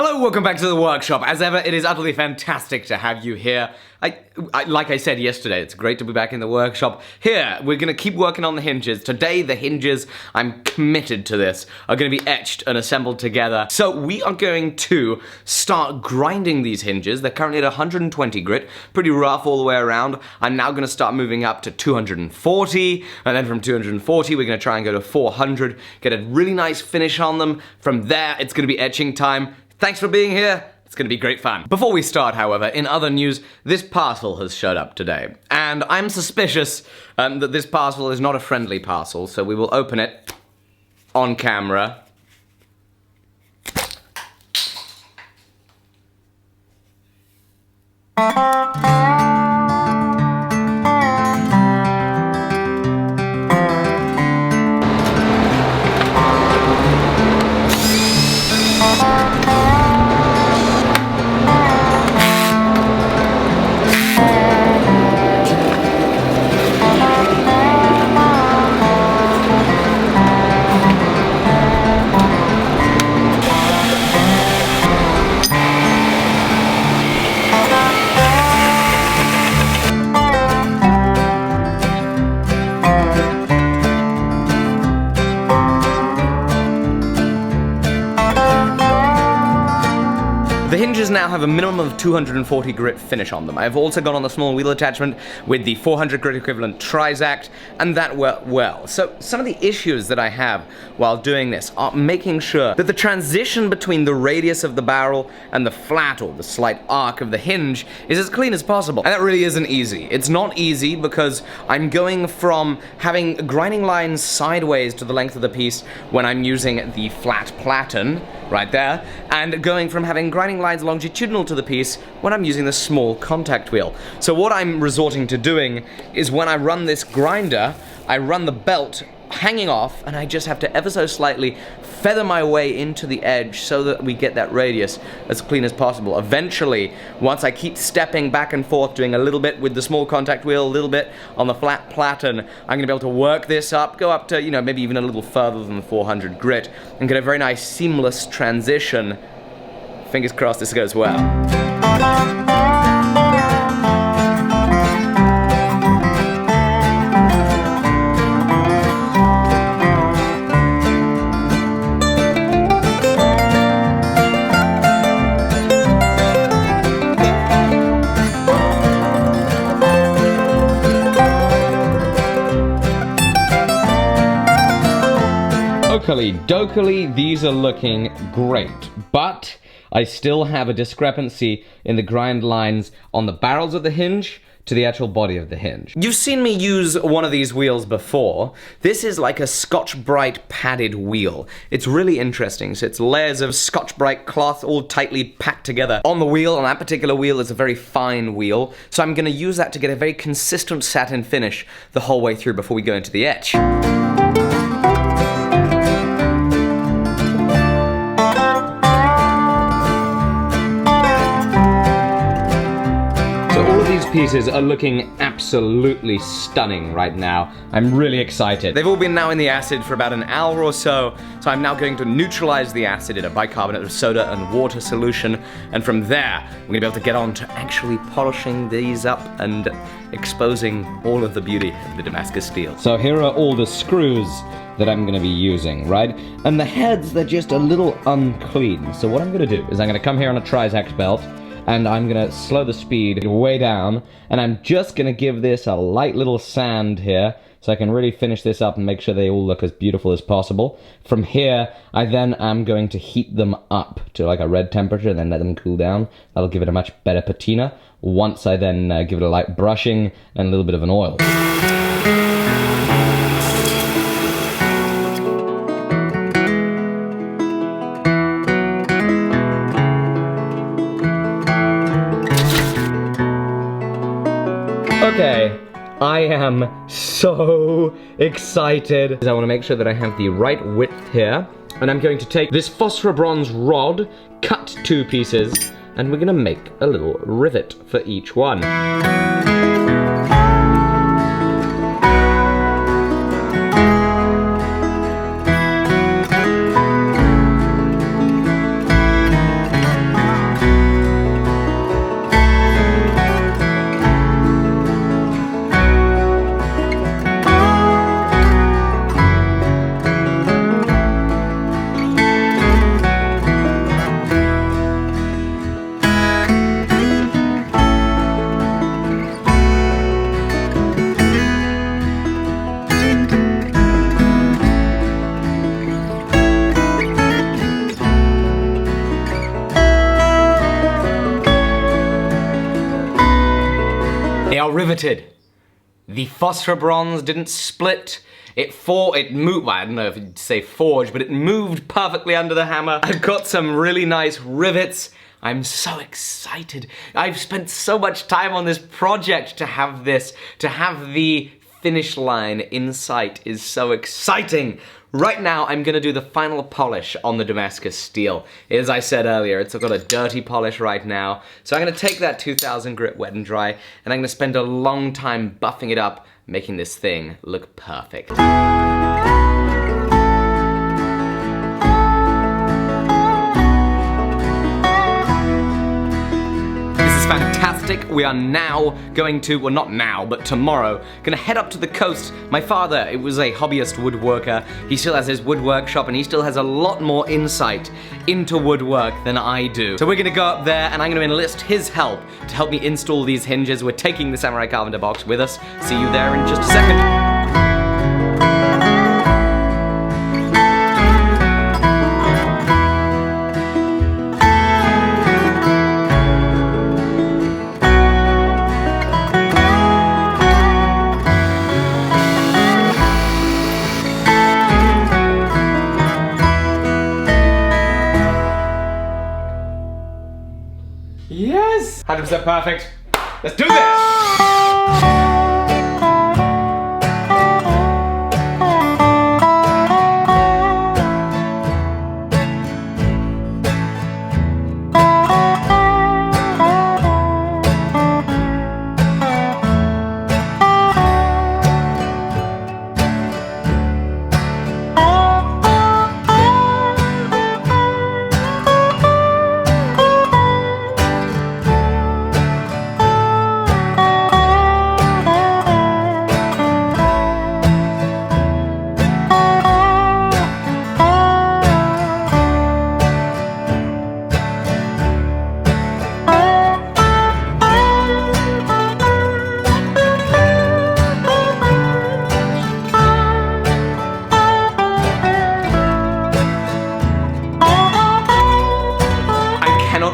Hello, welcome back to the workshop. As ever, it is utterly fantastic to have you here. Like I said yesterday, it's great to be back in the workshop. Here, we're gonna keep working on the hinges. Today, the hinges, I'm committed to this, are gonna be etched and assembled together. So we are going to start grinding these hinges. They're currently at 120 grit, pretty rough all the way around. I'm now gonna start moving up to 240, and then from 240, we're gonna try and go to 400, get a really nice finish on them. From there, it's gonna be etching time. Thanks for being here. It's gonna be great fun. Before we start, however, in other news, this parcel has showed up today. And I'm suspicious that this parcel is not a friendly parcel, so we will open it on camera. The hinges now have a minimum of 240 grit finish on them. I've also gone on the small wheel attachment with the 400 grit equivalent Trizact, and that worked well. So some of the issues that I have while doing this are making sure that the transition between the radius of the barrel and the flat or the slight arc of the hinge is as clean as possible. And that really isn't easy. It's not easy because I'm going from having grinding lines sideways to the length of the piece when I'm using the flat platen, right there, and going from having grinding lines longitudinal to the piece when I'm using the small contact wheel. So what I'm resorting to doing is when I run this grinder, I run the belt hanging off, and I just have to ever so slightly feather my way into the edge so that we get that radius as clean as possible. Eventually, once I keep stepping back and forth, doing a little bit with the small contact wheel, a little bit on the flat platen, I'm gonna be able to work this up, go up to, you know, maybe even a little further than the 400 grit, and get a very nice seamless transition. Fingers crossed this goes well. Dokily, these are looking great, but I still have a discrepancy in the grind lines on the barrels of the hinge to the actual body of the hinge. You've seen me use one of these wheels before. This is like a Scotch-Brite padded wheel. It's really interesting. So it's layers of Scotch-Brite cloth all tightly packed together on the wheel, and that particular wheel is a very fine wheel. So I'm gonna use that to get a very consistent satin finish the whole way through before we go into the etch. Pieces are looking absolutely stunning right now. I'm really excited. They've all been now in the acid for about an hour or so, so I'm now going to neutralize the acid in a bicarbonate of soda and water solution, and from there, we're gonna be able to get on to actually polishing these up and exposing all of the beauty of the Damascus steel. So here are all the screws that I'm gonna be using, right? And the heads, they're just a little unclean. So what I'm gonna do is I'm gonna come here on a Trizact belt, and I'm gonna slow the speed way down, and I'm just gonna give this a light little sand here, so I can really finish this up and make sure they all look as beautiful as possible. From here, I then am going to heat them up to like a red temperature, and then let them cool down. That'll give it a much better patina, once I then give it a light brushing and a little bit of an oil. Okay, I am so excited. I want to make sure that I have the right width here, and I'm going to take this phosphor bronze rod, cut 2 pieces, and we're gonna make a little rivet for each one. now riveted. The phosphor bronze didn't split. It moved, well, I don't know if you'd say forged, but it moved perfectly under the hammer. I've got some really nice rivets. I'm so excited. I've spent so much time on this project to have the finish line in sight is so exciting. Right now, I'm gonna do the final polish on the Damascus steel. As I said earlier, it's got a dirty polish right now. So I'm gonna take that 2000 grit wet and dry, and I'm gonna spend a long time buffing it up, making this thing look perfect. Fantastic. We are now going to, well not now, but tomorrow, gonna head up to the coast. My father, it was a hobbyist woodworker. He still has his wood workshop and he still has a lot more insight into woodwork than I do. So we're gonna go up there and I'm gonna enlist his help to help me install these hinges. We're taking the Samurai Carpenter box with us. See you there in just a second. Yes! 100% perfect. Let's do this!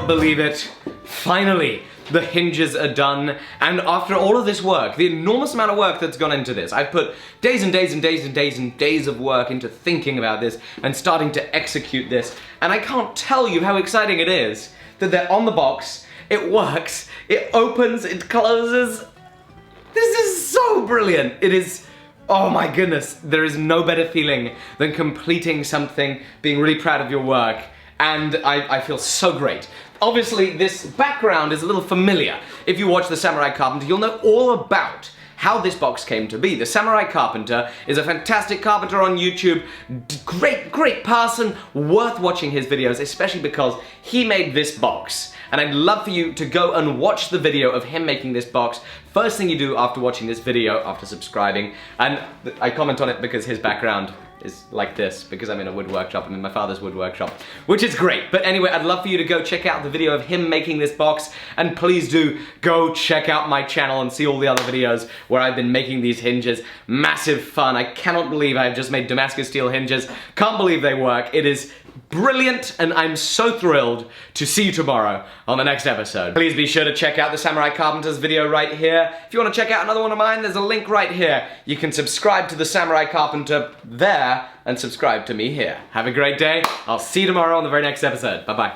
Believe it. Finally, the hinges are done, and after all of this work, the enormous amount of work that's gone into this, I've put days and days and days and days and days of work into thinking about this and starting to execute this, and I can't tell you how exciting it is that they're on the box, it works, it opens, it closes. This is so brilliant. It is, oh my goodness, there is no better feeling than completing something, being really proud of your work, and I feel so great. Obviously, this background is a little familiar. If you watch The Samurai Carpenter, you'll know all about how this box came to be. The Samurai Carpenter is a fantastic carpenter on YouTube, great person, worth watching his videos, especially because he made this box. And I'd love for you to go and watch the video of him making this box. First thing you do after watching this video, after subscribing, and I comment on it because his background is like this, because I'm in a wood workshop, I'm in my father's wood workshop, which is great. But anyway, I'd love for you to go check out the video of him making this box, and please do go check out my channel and see all the other videos where I've been making these hinges. Massive fun. I cannot believe I've just made Damascus steel hinges. Can't believe they work. It is brilliant, and I'm so thrilled to see you tomorrow on the next episode. Please be sure to check out the Samurai Carpenter's video right here. If you want to check out another one of mine, there's a link right here. You can subscribe to the Samurai Carpenter there and subscribe to me here. Have a great day. I'll see you tomorrow on the very next episode. Bye-bye.